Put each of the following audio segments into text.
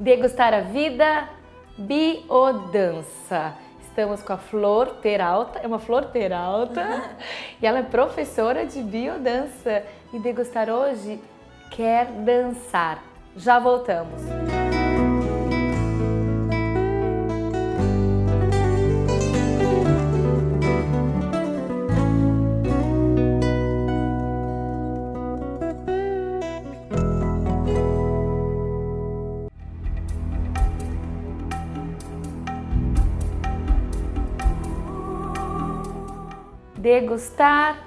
Degustar a vida, biodança. Estamos com a Flor Peralta, é uma Flor Peralta, e ela é professora de biodança. E degustar hoje quer dançar. Já voltamos. Degustar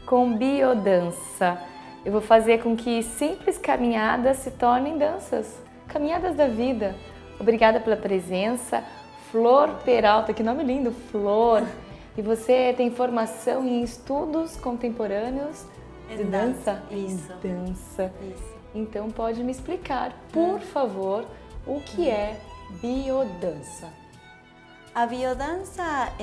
com biodança. Eu vou fazer com que simples caminhadas se tornem danças, caminhadas da vida. Obrigada pela presença, Flor Peralta, que nome lindo, Flor. E você tem formação em estudos contemporâneos de dança? Isso. Dança. Isso. Então pode me explicar, por favor, o que é biodança? A biodança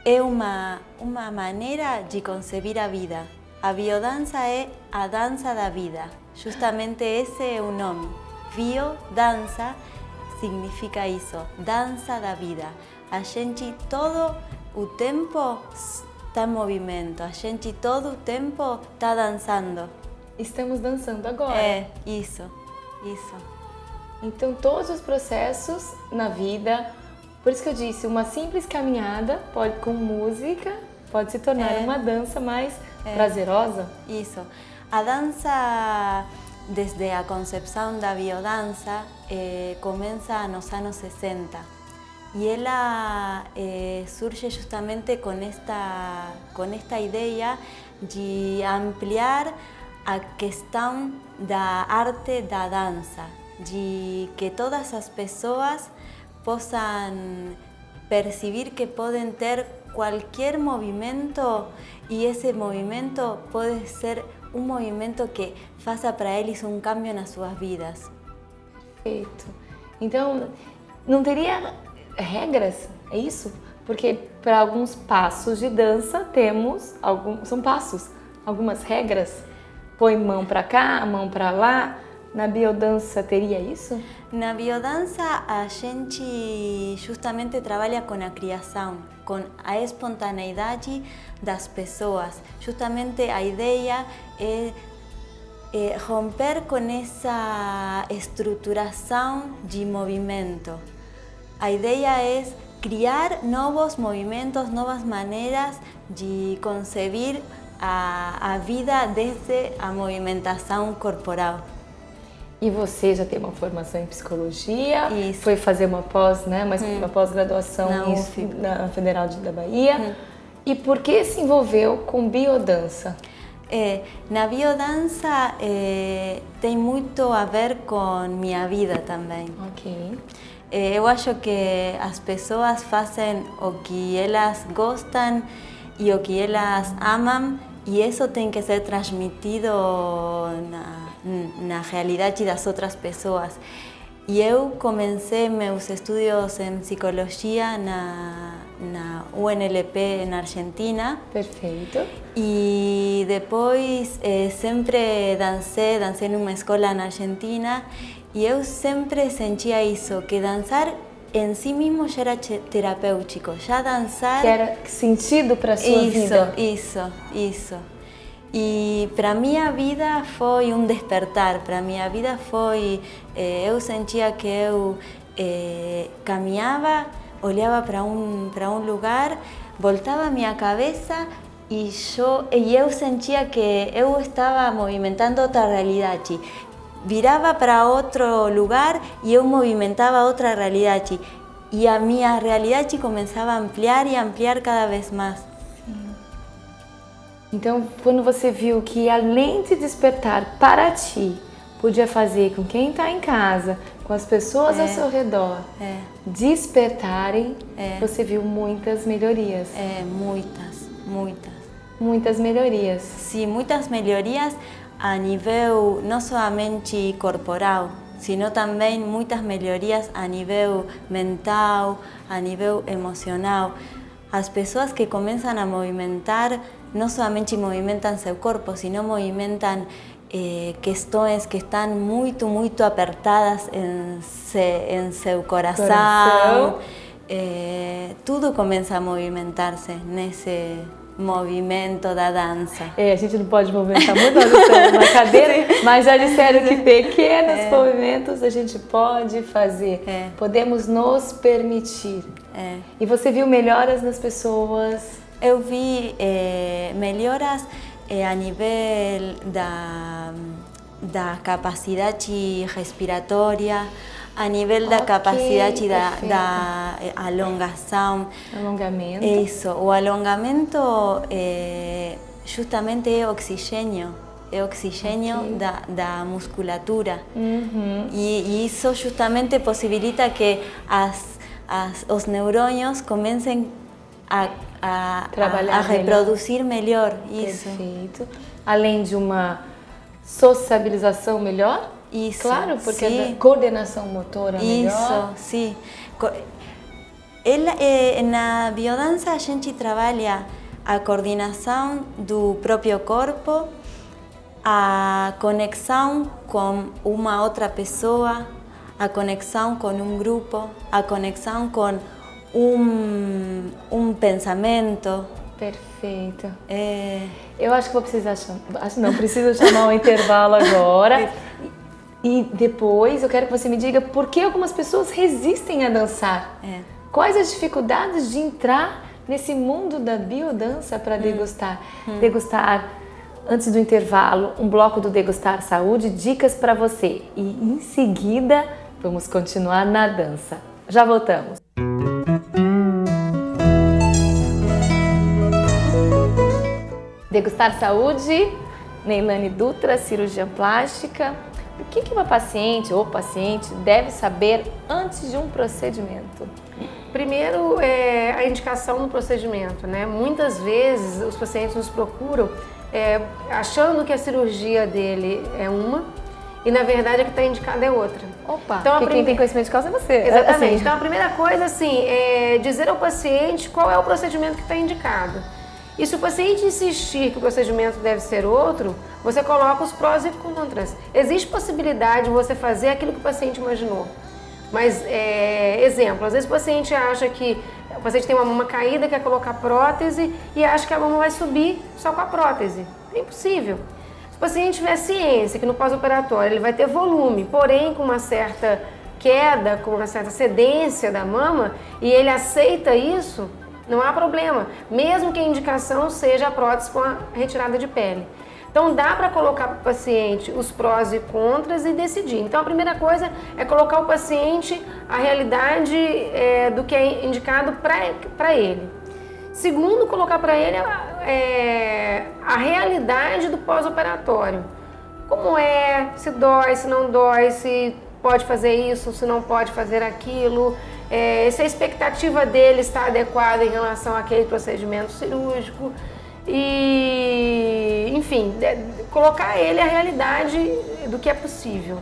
é uma maneira de conceber a vida. A biodança é a dança da vida. Justamente esse é o nome. Biodança significa isso, dança da vida. A gente todo o tempo está em movimento, a gente todo o tempo está dançando. Estamos dançando agora. É, isso. Então todos os processos na vida, por isso que eu disse, uma simples caminhada pode, com música pode se tornar uma dança mais prazerosa. Isso. A dança, desde a concepção da biodança, começa nos anos 60 e ela surge justamente com esta ideia de ampliar a questão da arte da dança, de que todas as pessoas possam perceber que podem ter qualquer movimento e esse movimento pode ser um movimento que faça para eles um cambio nas suas vidas. Perfeito. Então, não teria regras, é isso? Porque para alguns passos de dança temos, são passos, algumas regras. Põe mão para cá, mão para lá. Na biodança teria isso? Na biodança a gente justamente trabalha com a criação, com a espontaneidade das pessoas. Justamente a ideia é romper com essa estruturação de movimento. A ideia é criar novos movimentos, novas maneiras de conceber a vida desde a movimentação corporal. E você já tem uma formação em psicologia, Isso. Foi fazer uma uma pós-graduação na Federal da Bahia. E por que se envolveu com biodança? Na biodança tem muito a ver com minha vida também. Ok. Eu acho que as pessoas fazem o que elas gostam e o que elas amam, e isso tem que ser transmitido na realidade das outras pessoas. E eu comecei meus estudos em psicologia na UNLP na Argentina. Perfeito. E depois sempre dancei numa escola na Argentina, e eu sempre sentia isso, que dançar em si mesmo já era terapêutico, já dançar... Que era sentido para a sua vida. Isso. E para minha vida foi um despertar, para minha vida foi... eu sentia que eu caminhava, olhava para um lugar, voltava a minha cabeça e eu sentia que eu estava movimentando outra realidade. Virava para outro lugar e eu movimentava outra realidade. E a minha realidade começava a ampliar e ampliar cada vez mais. Sim. Então, quando você viu que além de despertar para ti, podia fazer com quem está em casa, com as pessoas ao seu redor, despertarem, você viu muitas melhorias. Muitas melhorias. Sim, muitas melhorias a nível não somente corporal, sino também muitas melhorias a nível mental, a nível emocional. As pessoas que começam a movimentar, não somente movimentam seu corpo, sino movimentam questões que estão muito apertadas em seu coração. Tudo começa a movimentar-se nesse movimento da dança. A gente não pode movimentar muito, nós estamos na cadeira, mas já disseram que pequenos movimentos a gente pode fazer. Podemos nos permitir. E você viu melhoras nas pessoas? Eu vi melhoras a nível da capacidade respiratória, a nível da capacidade da alongação. Alongamento. Isso, o alongamento justamente é oxigênio. É oxigênio da musculatura. E isso justamente possibilita que os neurônios comecem a reproduzir melhor. Isso. Perfeito. Além de uma sociabilização melhor? Isso, claro, porque a coordenação motora melhor. Isso, sim. Na biodança a gente trabalha a coordenação do próprio corpo, a conexão com uma outra pessoa, a conexão com um grupo, a conexão com um pensamento. Perfeito. Eu acho que vou precisar chamar. Preciso chamar um intervalo agora. E depois eu quero que você me diga por que algumas pessoas resistem a dançar. Quais as dificuldades de entrar nesse mundo da biodança para degustar? Degustar, antes do intervalo, um bloco do Degustar Saúde, dicas para você. E em seguida, vamos continuar na dança. Já voltamos. Degustar Saúde, Neilane Dutra, cirurgiã plástica. O que uma paciente ou paciente deve saber antes de um procedimento? Primeiro, a indicação do procedimento, né? Muitas vezes os pacientes nos procuram achando que a cirurgia dele é uma e na verdade a que está indicada é outra. Opa, então, porque quem tem conhecimento de causa é você. Exatamente. Então a primeira coisa assim, é dizer ao paciente qual é o procedimento que está indicado. E se o paciente insistir que o procedimento deve ser outro, você coloca os prós e contras. Existe possibilidade de você fazer aquilo que o paciente imaginou. Mas, exemplo, às vezes o paciente acha que o paciente tem uma mama caída, quer colocar prótese e acha que a mama vai subir só com a prótese. É impossível. Se o paciente tiver ciência que no pós-operatório ele vai ter volume, porém com uma certa queda, com uma certa cedência da mama, e ele aceita isso, não há problema, mesmo que a indicação seja a prótese com a retirada de pele. Então dá para colocar para o paciente os prós e contras e decidir. Então a primeira coisa é colocar o paciente a realidade do que é indicado para ele. Segundo, colocar para ele a realidade do pós-operatório. Como se dói, se não dói, se pode fazer isso, se não pode fazer aquilo. Se a expectativa dele está adequada em relação àquele procedimento cirúrgico e, enfim, colocar ele a realidade do que é possível.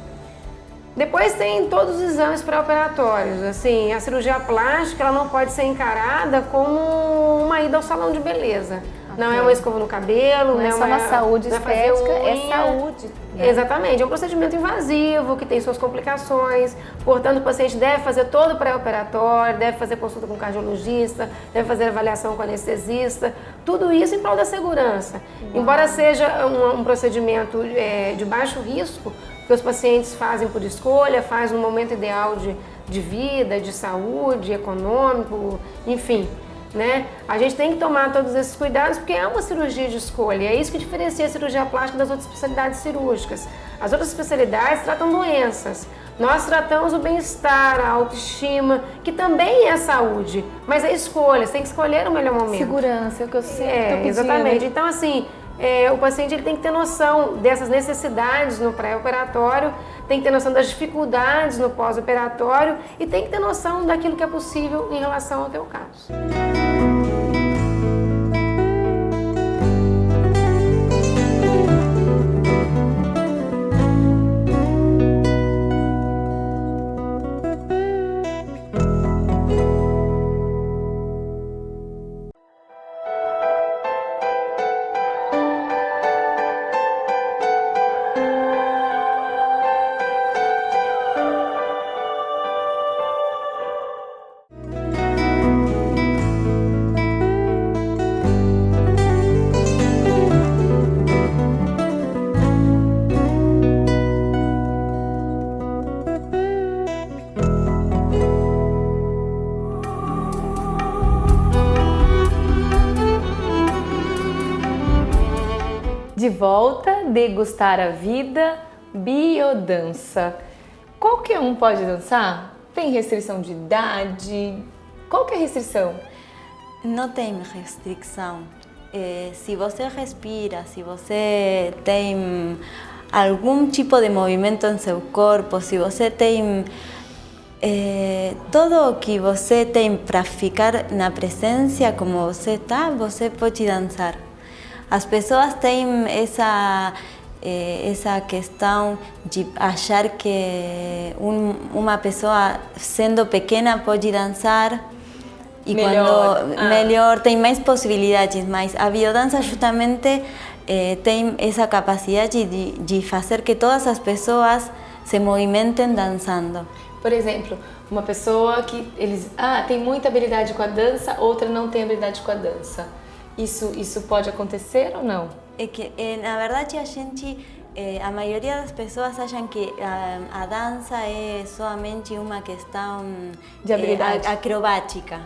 Depois tem todos os exames pré-operatórios. Assim, a cirurgia plástica ela não pode ser encarada como uma ida ao salão de beleza. Não é uma escova no cabelo, não é só uma saúde estética, é saúde. Né? Exatamente, é um procedimento invasivo que tem suas complicações, portanto o paciente deve fazer todo o pré-operatório, deve fazer consulta com o cardiologista, deve fazer avaliação com o anestesista, tudo isso em prol da segurança. Embora seja um procedimento de baixo risco, que os pacientes fazem por escolha, fazem no momento ideal de vida, de saúde, econômico, enfim. Né? A gente tem que tomar todos esses cuidados porque é uma cirurgia de escolha. É isso que diferencia a cirurgia plástica das outras especialidades cirúrgicas. As outras especialidades tratam doenças. Nós tratamos o bem-estar, a autoestima, que também é saúde. Mas é escolha, você tem que escolher o melhor momento. Segurança, é o que eu sempre tô pedindo. Exatamente. Então, assim, o paciente ele tem que ter noção dessas necessidades no pré-operatório, tem que ter noção das dificuldades no pós-operatório e tem que ter noção daquilo que é possível em relação ao teu caso. volta, degustar a vida, biodança. Qualquer um pode dançar? Tem restrição de idade? Qual que é a restrição? Não tem restrição. Se você respira, se você tem algum tipo de movimento em seu corpo, se você tem tudo o que você tem para ficar na presença como você está, você pode dançar. As pessoas têm essa questão de achar que uma pessoa sendo pequena pode dançar e melhor tem mais possibilidades, mas a biodança justamente tem essa capacidade de fazer que todas as pessoas se movimentem dançando. Por exemplo, uma pessoa que tem muita habilidade com a dança, outra não tem habilidade com a dança. Isso pode acontecer ou não? É que, na verdade, a maioria das pessoas acham que a dança é somente uma questão de habilidade acrobática.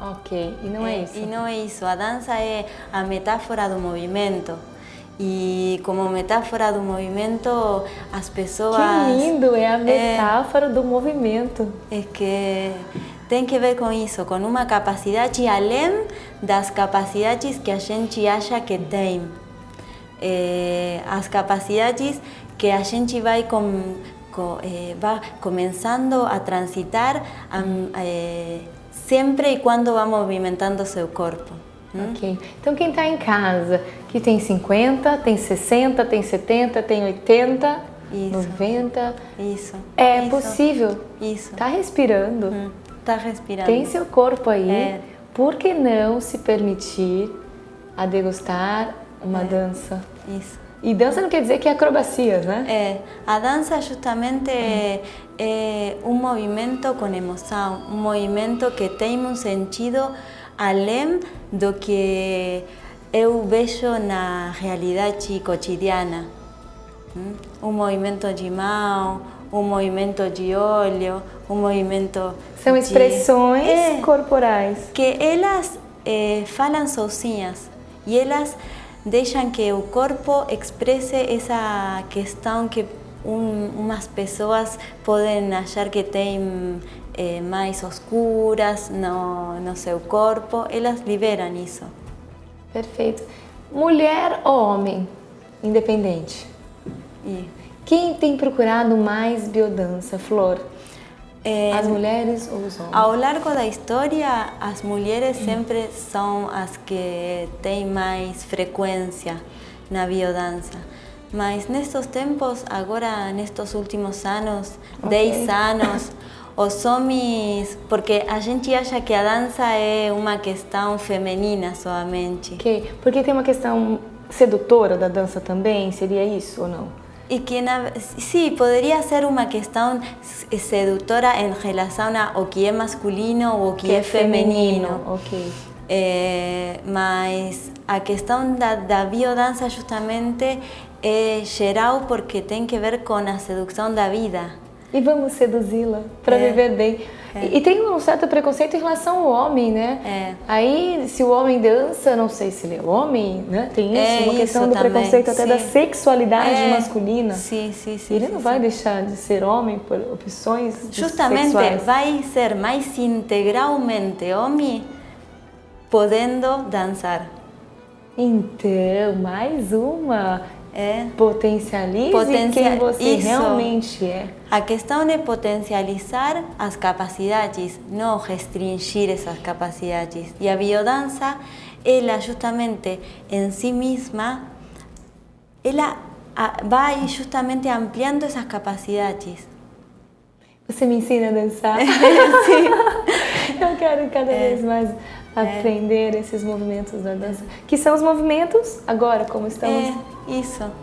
Ok, e não é isso? E não é isso. A dança é a metáfora do movimento. E como metáfora do movimento, as pessoas... Que lindo! É a metáfora do movimento. É que tem que ver com isso, com uma capacidade além das capacidades que a gente acha que tem. As capacidades que a gente vai começando a transitar sempre e quando vai movimentando seu corpo. Ok. Então quem está em casa, que tem 50, tem 60, tem 70, tem 80, isso. 90... Isso. É possível. Isso. Está respirando. Está respirando. Tem seu corpo aí. Por que não se permitir a degustar uma dança? Isso. E dança não quer dizer que é acrobacia, né? A dança justamente é um movimento com emoção, um movimento que tem um sentido além do que eu vejo na realidade cotidiana. Um movimento de mão, um movimento de olho, um movimento... São expressões corporais. Que elas falam sozinhas e elas deixam que o corpo expresse essa questão que umas pessoas podem achar que tem mais oscuras no seu corpo, elas liberam isso. Perfeito. Mulher ou homem, independente? Quem tem procurado mais biodança, Flor? As mulheres ou os homens? Ao longo da história, as mulheres sempre são as que têm mais frequência na biodança. Mas nestes tempos, agora nestes últimos anos, 10 anos, os homens, porque a gente acha que a dança é uma questão feminina somente. Ok, porque tem uma questão sedutora da dança também, seria isso ou não? E que sim, poderia ser uma questão sedutora em relação ao que é masculino ou o que é feminino. Ok. Mas a questão da biodança justamente é geral porque tem que ver com a sedução da vida. E vamos seduzi-la para viver bem. E tem um certo preconceito em relação ao homem, né? Aí, se o homem dança, não sei se ele é homem, né? Tem isso, uma questão do preconceito até da sexualidade masculina. Sim. Ele não vai deixar de ser homem por opções justamente sexuais. Vai ser mais integralmente homem podendo dançar. Então, mais uma. Potencialize quem você realmente é. A questão é potencializar as capacidades, não restringir essas capacidades. E a biodança, ela justamente em si mesma, ela vai justamente ampliando essas capacidades. Você me ensina a dançar? Sim. Eu quero cada vez mais aprender esses movimentos da dança. Que são os movimentos agora, como estamos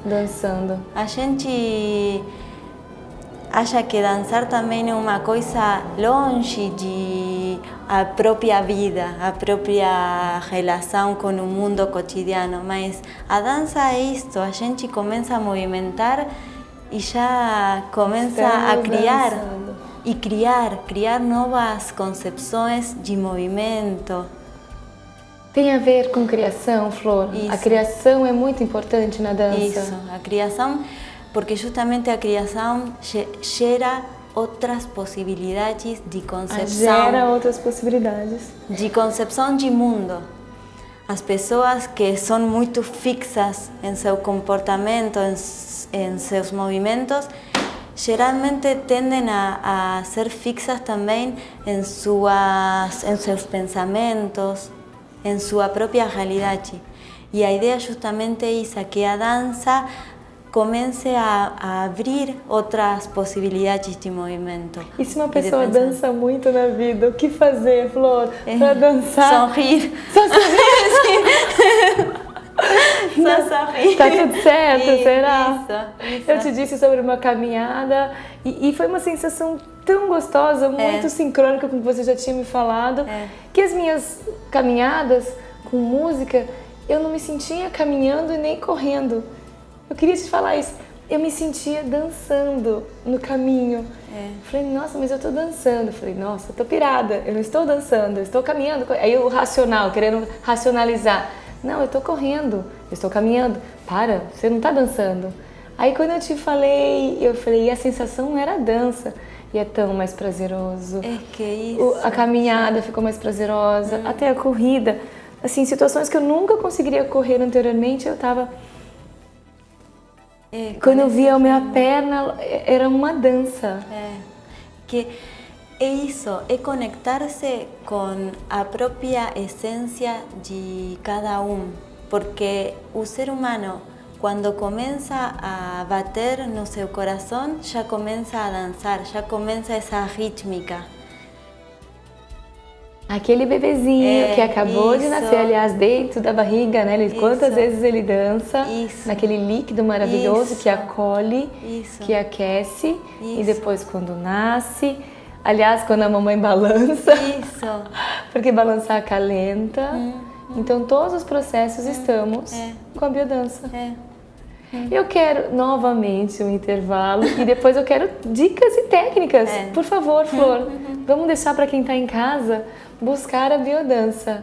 dançando. A gente acha que dançar também é uma coisa longe da própria vida, a própria relação com o mundo cotidiano, mas a dança é isto, a gente começa a movimentar e já começa a criar. Dançando. E criar novas concepções de movimento. Tem a ver com criação, Flor? Isso. A criação é muito importante na dança. Isso, a criação, porque justamente a criação gera outras possibilidades de concepção. Gera outras possibilidades. De concepção de mundo. As pessoas que são muito fixas em seu comportamento, em seus movimentos, geralmente tendem a ser fixas também em seus pensamentos, em sua própria realidade. E a ideia justamente é isso, que a dança comece a abrir outras possibilidades de movimento. E se uma pessoa dança muito na vida, o que fazer, Flor, para dançar? Sorrir. Só sorrir. Só sorrir. Tá tudo certo, será? Isso. Eu te disse sobre uma caminhada e foi uma sensação tão gostosa, muito sincrônica com o que você já tinha me falado, que as minhas caminhadas com música, eu não me sentia caminhando e nem correndo. Eu queria te falar isso. Eu me sentia dançando no caminho. Falei, nossa, mas eu tô dançando. Falei, nossa, eu tô pirada. Eu não estou dançando, eu estou caminhando. Aí o racional, querendo racionalizar. Não, eu tô correndo, eu estou caminhando. Para, você não tá dançando. Aí quando eu te falei, eu falei, e a sensação era a dança. E é tão mais prazeroso. É que isso. A caminhada ficou mais prazerosa, até a corrida. Assim, situações que eu nunca conseguiria correr anteriormente, eu tava... Quando eu via a minha perna, era uma dança. Que é isso, é conectar-se com a própria essência de cada porque o ser humano, quando começa a bater no seu coração, já começa a dançar, já começa essa rítmica. Aquele bebezinho que acabou de nascer, aliás, dentro da barriga, né? Quantas vezes ele dança naquele líquido maravilhoso que acolhe, que aquece e depois quando nasce, aliás, quando a mamãe balança, porque balançar acalenta. Então todos os processos estamos com a biodança. Eu quero novamente um intervalo e depois eu quero dicas e técnicas. Por favor, Flor, vamos deixar para quem está em casa buscar a biodança.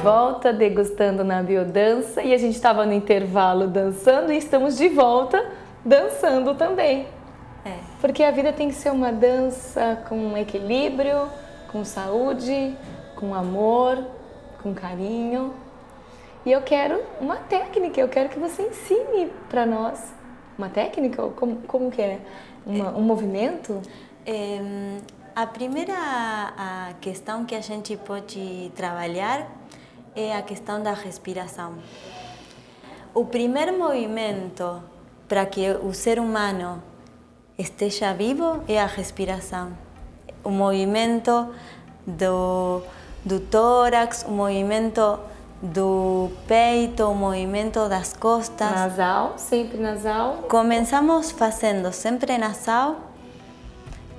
Volta degustando na biodança e a gente estava no intervalo dançando e estamos de volta dançando também. Porque a vida tem que ser uma dança com equilíbrio, com saúde, com amor, com carinho. E eu quero uma técnica, eu quero que você ensine para nós. Uma técnica? Como que é? Um movimento? A primeira questão que a gente pode trabalhar é a questão da respiração. O primeiro movimento para que o ser humano esteja vivo é a respiração. O movimento do tórax, o movimento do peito, o movimento das costas. Nasal, sempre nasal. Começamos fazendo sempre nasal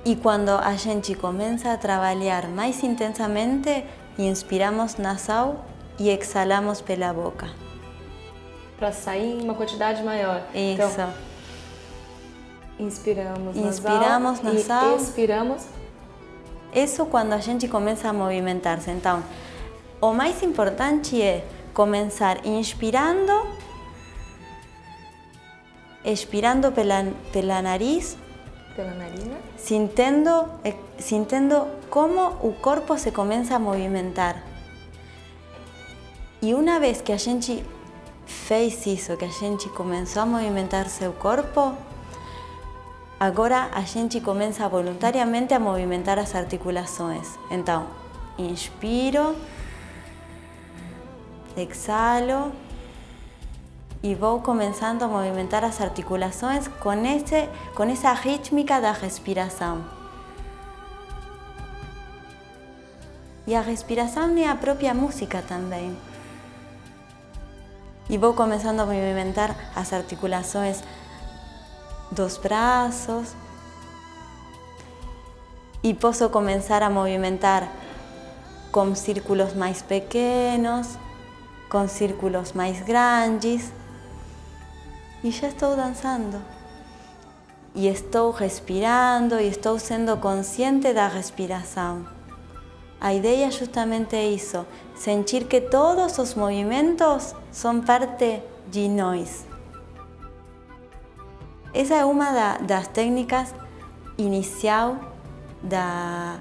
e quando a gente começa a trabalhar mais intensamente, inspiramos nasal e exhalamos pela boca. Para sair em uma quantidade maior. Isso. Então, inspiramos nasal e expiramos. Isso quando a gente começa a movimentar-se. Então, o mais importante é começar inspirando pela nariz, pela narina, sentindo como o corpo se começa a movimentar. E uma vez que a gente fez isso, que a gente começou a movimentar seu corpo, agora a gente começa voluntariamente a movimentar as articulações. Então, inspiro, exhalo e vou começando a movimentar as articulações com essa rítmica da respiração. E a respiração é a própria música também. E vou começando a movimentar as articulações dos braços. E posso começar a movimentar com círculos mais pequenos, com círculos mais grandes. E já estou dançando. E estou respirando e estou sendo consciente da respiração. A ideia é justamente isso, sentir que todos os movimentos são parte de nós. Essa é uma das técnicas inicial da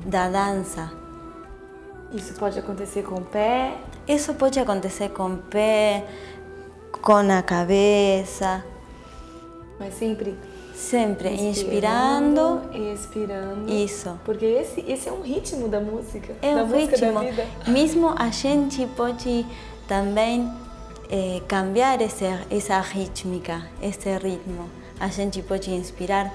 dança. Isso pode acontecer com o pé? Isso pode acontecer com o pé, com a cabeça. Mas sempre inspirando e expirando. Isso. Porque esse é um ritmo da música. É da um música ritmo. Da vida. Mesmo a gente pode também cambiar essa rítmica, esse ritmo. A gente pode inspirar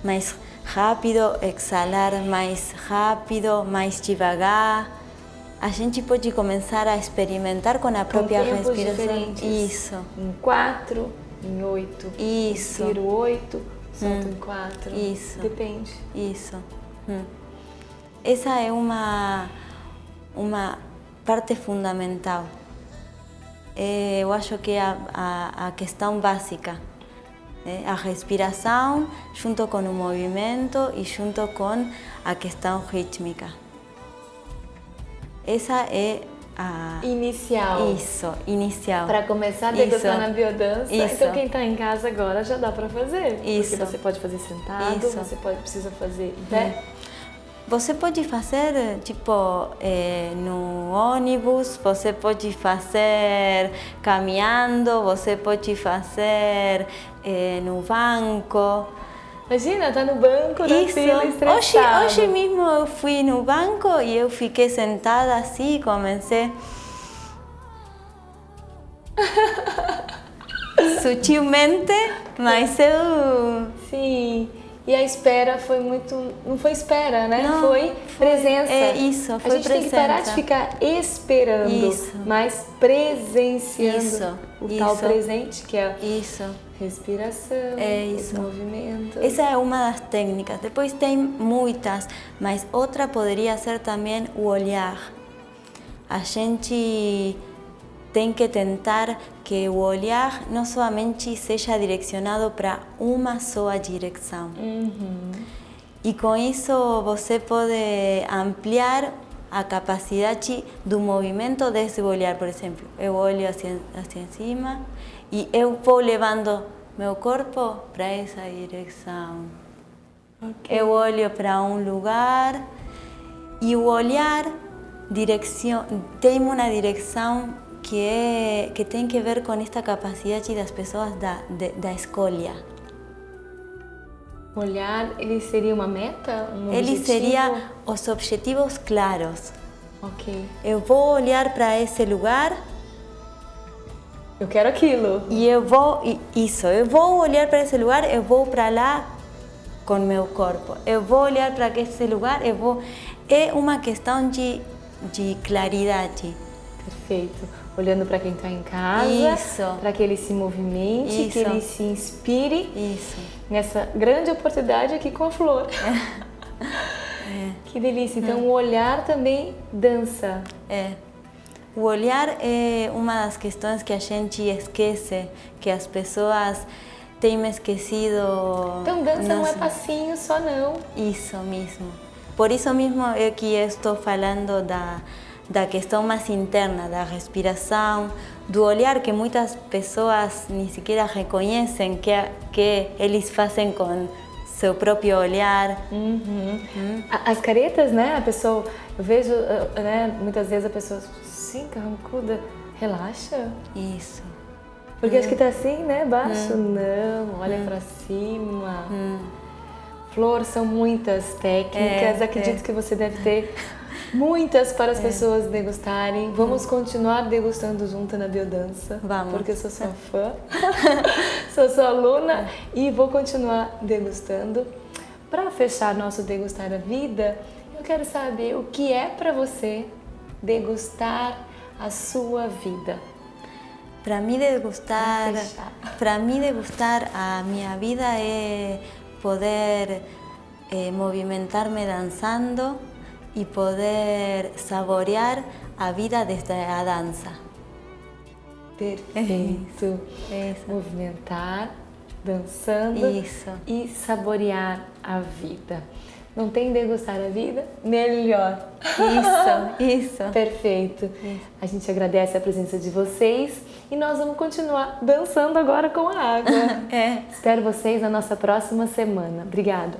mais rápido, exalar mais rápido, mais devagar. A gente pode começar a experimentar com a própria respiração. Diferentes. Isso. Em 4, em 8. Isso. Inspiro 8, solto em 4. Isso. Depende. Isso. Essa é uma parte fundamental. Eu acho que é a questão básica. A respiração junto com o movimento e junto com a questão rítmica. Essa é a... Inicial. Isso, inicial. Para começar a degustar na biodança. Isso. Então quem está em casa agora já dá para fazer. Isso. Porque você pode fazer sentado, Isso. você precisa fazer em pé. Você pode fazer, no ônibus, você pode fazer caminhando, você pode fazer no banco. Imagina, tá no banco da fila estressado. Hoje mesmo eu fui no banco e eu fiquei sentada assim, comecei sutilmente, mas eu... Sim, e a espera foi muito... Não foi espera, né? Não, foi presença. É isso, foi presença. A gente tem que parar de ficar esperando, Isso. mas presenciando Isso, o isso. tal presente, que é Isso. respiração, Isso. os movimentos. Essa é uma das técnicas. Depois tem muitas, mas outra poderia ser também o olhar. A gente tem que tentar que o olhar não somente seja direcionado para uma só direção. E com isso você pode ampliar a capacidade do movimento desse olhar. Por exemplo, eu olho assim cima e eu vou levando meu corpo para essa direção. Okay. Eu olho para um lugar e o olhar tem uma direção que tem que ver com esta capacidade das pessoas da escolha. Olhar, ele seria uma meta? Ele seria os objetivos claros. Ok. Eu vou olhar para esse lugar. Eu quero aquilo. E eu vou olhar para esse lugar, eu vou para lá com meu corpo. Eu vou olhar para esse lugar, é uma questão de claridade. Perfeito. Olhando para quem está em casa, para que ele se movimente, que ele se inspire. Isso. Nessa grande oportunidade aqui com a flor. Que delícia. Então, o olhar também dança. O olhar é uma das questões que a gente esquece, que as pessoas têm esquecido. Então, dança não é passinho só, não. Isso mesmo. Por isso mesmo é que eu estou falando da questão mais interna, da respiração, do olhar que muitas pessoas nem sequer reconhecem que eles fazem com seu próprio olhar. As caretas, né? A pessoa, eu vejo, né? Muitas vezes a pessoa assim, carrancuda, relaxa. Isso. Porque acho que tá assim, né? Baixo, não. Olha pra cima. Flor, são muitas técnicas. Acredito que você deve ter muitas para as pessoas degustarem. Vamos continuar degustando junto na biodança. Vamos. Porque eu sou sua fã. Sou sua aluna e vou continuar degustando. Para fechar nosso Degustar a Vida, eu quero saber o que é para você degustar a sua vida. Para mí degustar a minha vida é poder movimentarme danzando y poder saborear a vida desde a dança. Perfeito. Isso. Movimentar, dançando e saborear a vida. Não tem degustar a vida? Melhor. Isso. Perfeito. A gente agradece a presença de vocês e nós vamos continuar dançando agora com a água. Espero vocês na nossa próxima semana. Obrigada.